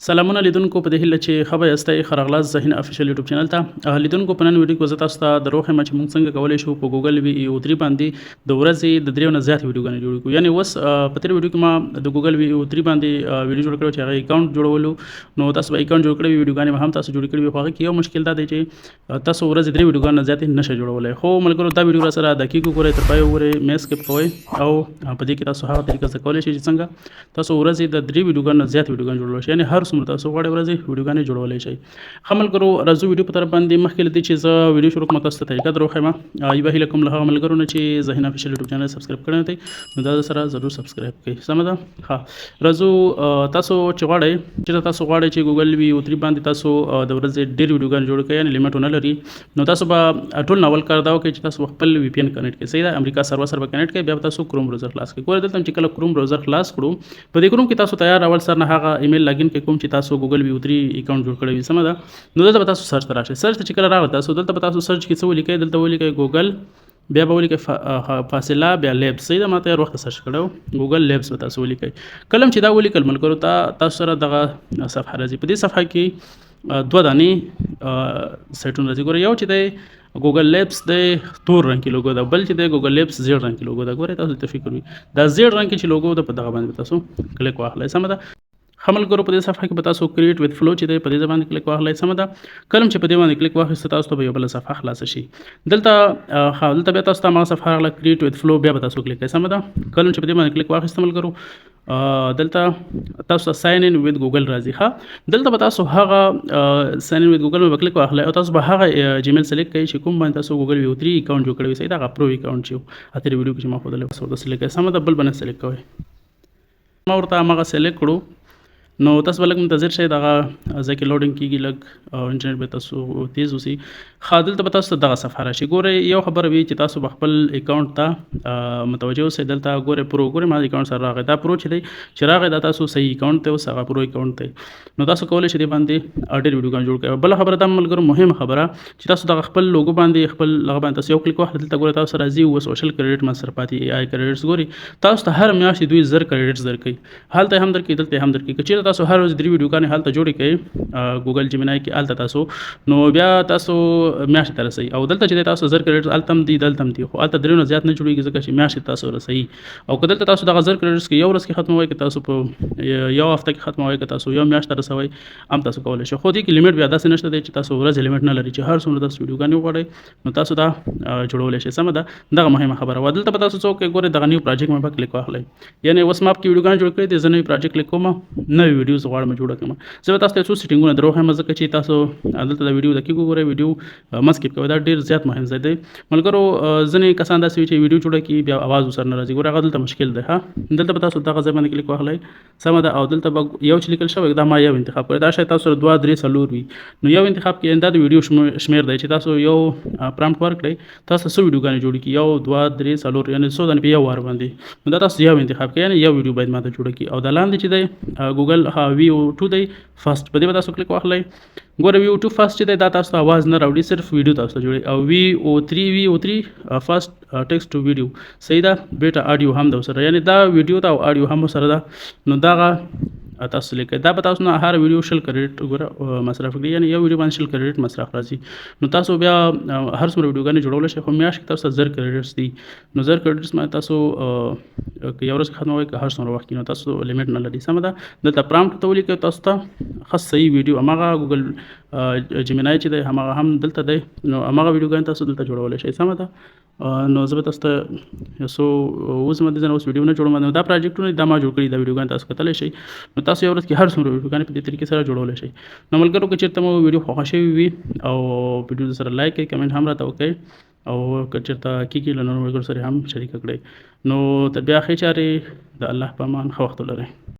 سلامونه لیدونکو په دې هیله چې ښه به یاستئ. ښه راغلاست زه هین افیشیل یوټیوب چینل ته. لیدونکو په نن ویډیو کې زه تاسو ته دروغ یم چې موږ څنګه کولی شو په ګوګل VEO3 باندې د ورځې د 3 نه زیاتې ویډیوګانې جوړې کړو. یعنې اوس په تېره ویډیو کې ما د ګوګل VEO3 باندې ویډیو جوړ کړی چې هغه اکاونټ جوړولو. نو تاسو به اکاونټ جوړ کړی وي، ویډیوګانې به هم تاسو جوړې کړې وي، خو هغه کې یو مشکل دا دی چې تاسو ورځې 3 ویډیوګانې نه زیاتې نشئ جوړولی. خو ملګرو دا ویډیو راسره دقیق وګورئ، تر پایه وګورئ، مې سکپ کوئ او په دې کې تاسو هغه طریقه زده کولی شئ چې څنګه تاسو ورځې د 3 ویډیوګانو نه زیات ویډیوګانې جوړولی شئ. یعنې هر څومره تاسو غواړئ ورځې ویډیوګانې جوړولی شئ. ښه ملګرو، راځو ویډیو په طرف باندې. مخکې له دې چې زه ویډیو شروع کړم تاسو ته طریقه در وښیم. یوه هیله کوم له هغه ملګرو نه چې زه هین افیشیل یوټیوب چینل سبسکرایب کړی نه دی، نو دا سره ضرور سبسکرایب کړئ. سمه ده؟ ښه، راځو تاسو چې غواړئ چې ګوګل VEO3 باندې تاسو د ورځې ډېر ویډیوګانې جوړ کړئ، یعنې لیمټ ونه لري، نو تاسو به ټول ناول کار دا وکړئ چې تاسو خپل VPN کنیکټ کړئ. صحیح ده؟ امریکا سرور سره به کنیکټ کړئ، بیا به تاسو کروم براوزر خلاص کړئ. ګوره دلته چې کله کروم براوزر خلاص کړو، په دې کروم کې تاسو تیار اول سر نه هغه ایمیل لاګین کې کوم چې تاسو ګوګل VEO3 اکاونټ جوړ کړی وي. سمه ده؟ نو دلته به تاسو سرچ ته راشئ. سرچ ته چې کله راغله تاسو دلته به تاسو سرچ کې څه ولیکئ، دلته ولیکئ ګوګل، بیا به ولیکئ فاصله، بیا لیبس. صحیح ده؟ ما تیار وخت سرچ کړی ګوګل لیبس به تاسو ولیکئ. کله چې دا ولیکل ملګرو تاسو سره دغه صفحه راځي. په دې صفحه کې دوه دانې سایټونه راځي. ګوره یو چې دی ګوګل لیبس دی تور رنګ کې لوګو ده، بل چې دی ګوګل لیبس زیړ رنګ کې لوګو ده. ګوره تاسو ته فکر وي دا زیړ رنګ کې چې لوګو ده په دغه باندې تاسو کلیک واخلئ. سمه ده؟ ښه ملګرو، په دې صفحه کې به تاسو کریټ وذ فلو چې دی په دې باندې کلیک واخلئ. سمه ده؟ کله چې په دې باندې کلیک واخیسته تاسو ته به یو بله صفحه خلاصه شي. دلته بیا تاسو ته هماغه صفحه راغله کریټ وذ فلو، بیا به تاسو کلیک کړئ. سمه ده؟ کله چې په دې باندې کلیک واخیسته ملګرو دلته تاسو ساین ان وذ ګوګل راځي. ښه، دلته به تاسو هغه ساین ان وذ ګوګل به کلیک واخلئ او تاسو به هغه جیمیل سلیکټ کړئ چې کوم باندې تاسو ګوګل VEO3 اکاونټ جوړ کړی وي. صحیح ده؟ هغه پرو اکاونټ چې اترې ویډیو کې چې ما ښودلی اوس ورته سلیکټ کړئ. سمه ده؟ بل به نه سلیکټ کوئ. ما ورته هماغه سلیکټ کړو، نو تاسو به لږ منتظر شئ، دغه ځای کې لوډینګ کېږي لږ او انټرنیټ به تاسو تیز اوسي. ښه، دلته به تاسو ته دغه صفحه راشي. ګورئ یو خبره وي چې تاسو به خپل اکاونټ ته متوجه اوسئ. دلته ګورئ پرو، ګورئ ما اکاونټ سره راغی. دا پرو چې دی چې راغی دا تاسو صحیح اکاونټ دی، اوس هغه پرو اکاونټ دی. نو تاسو کولی شئ دې باندې ډېر ویډیوګانې جوړ کړئ. بله خبره دا ملګرو مهمه خبره چې تاسو دغه خپل لوګو باندې خپل هغه باندې تاسو یو کلیک واخلئ. دلته ګورئ تاسو راځي اوه سوشل کریډټ ما سره پاتې AI کریډټس. ګورئ تاسو ته هر میاشت دوی 1000 کریډټس درکوي، هلته هم درکوي، دلته هم درکوي. که چېرته تاسو هر ورځ 3 ویډیوګانې هلته جوړې کړئ ګوګل جیمینای کې، هلته تاسو نو بیا تاسو میاشتې ته رسئ. او دلته چې دی تاسو 1000 کریډټس هلته هم دي دلته هم دي، خو هلته 3 نه زیات نه جوړېږي ځکه چې میاشتې تاسو رسئ. او که دلته تاسو دغه 1000 کریډټس کې یو ورځ کې ختموئ، که تاسو په یو هفته کې ختموئ، که تاسو یو میاشت ته رسوئ، هم تاسو کولی شئ. خو دې کې لیمټ بیا داسې نشته دی چې تاسو ورځې لیمټ نه لري چې هر څومره تاسو ویډیوګانې وغواړئ نو تاسو دا جوړولی شئ. سمه ده؟ دغه مهمه خبره وه. دلته به تاسو څه وکړئ، ګورئ دغه نیو پروجیکټ ما به کلیک واخلئ. یعنې اوس ما پکې ویډیوګانې جوړ کړې دي، زه نوی پروجیکټ کلیک کوم، نوې ویډیوز غواړم جوړه کړم. زه به تاسو ته څو سیټینګونه در وښیم ځکه چې تاسو دلته د ویډیو دقیق وګورئ، ویډیو مه سکپ کوئ، دا ډېر زیات مهم ځای دی. ملګرو ځینې کسان داسې وي چې ویډیو جوړه کړي بیا اواز ورسره نه راځي. ګوره هغه دلته مشکل دی. ښه، دلته به تاسو دغه ځای باندې کلیک واخلئ. سمه ده؟ او دلته به یو چې لیکل شوی دا ما یو انتخاب کړی. دا شاید تاسو سره 2 3 4 وي، نو یو انتخاب کړئ. دا د ویډیو شمیر دی چې تاسو یو پرامپټ ورکړئ، تاسو څو ویډیوګانې جوړې کړي، 1 2 3 4، یعنې څو دانې په یو وار باندې. نو دا تاسو یو انتخاب کړئ، یعنې یو ویډیو باید ماته جوړه کړي. او دا لاندې چې دی ګوګل VEO2 دی فرست، په دې به تاسو کلیک واخلئ. ګوره VEO2 فرست چې دی دا تاسو ته اواز نه راوړي، صرف ویډیو تاسو ته جوړي. او VEO3 فرست ټیکسټ ټو ویډیو. صحیح ده؟ بیټا اډیو هم ده ورسره، یعنې دا ویډیو ته او اډیو هم ورسره ده. نو دغه تاسو لیکئ. دا به تاسو نه هر ویډیو 100 کریډټ ګوره مصرف کړي، یعنې یو ویډیو باندې 100 کریډټ مصرف راځي. نو تاسو بیا هر څومره ویډیوګانې جوړولی شئ، خو میاشت کې تاسو ته 1000 کریډټس دي. نو 1000 کریډټس باندې تاسو که یو ورځ کې ختموئ، که هر څومره وخت کې، نو تاسو لیمټ نه لري. سمه ده؟ دلته پرامپټ ته ولیکئ تاسو ته ښه صحیح ویډیو، هماغه ګوګل جیمینای چې دی هماغه هم دلته دی، نو هماغه ویډیوګانې تاسو دلته جوړولی شئ. سمه ده؟ نو زه به تاسو ته یو څو اوس مدې ځنه اوس ویډیو نه جوړوم. نو دا پروجیکټونه دا ما جوړ کړي، دا ویډیوګانې تاسو کتلی شئ. نو تاسو یو ورځ کې هر څومره ویډیوګانې په دې طریقې سره جوړولی شئ. نو ملګرو که چېرته مو ویډیو خوښه شوې وي او ویډیو سره لایک کړئ، کمنټ هم راته وکړئ، او که چېرته کېږي له نورو ملګرو سره هم شریکه کړئ. نو تر بیا ښې چارې، د الله په امان، ښه وخت ولرئ.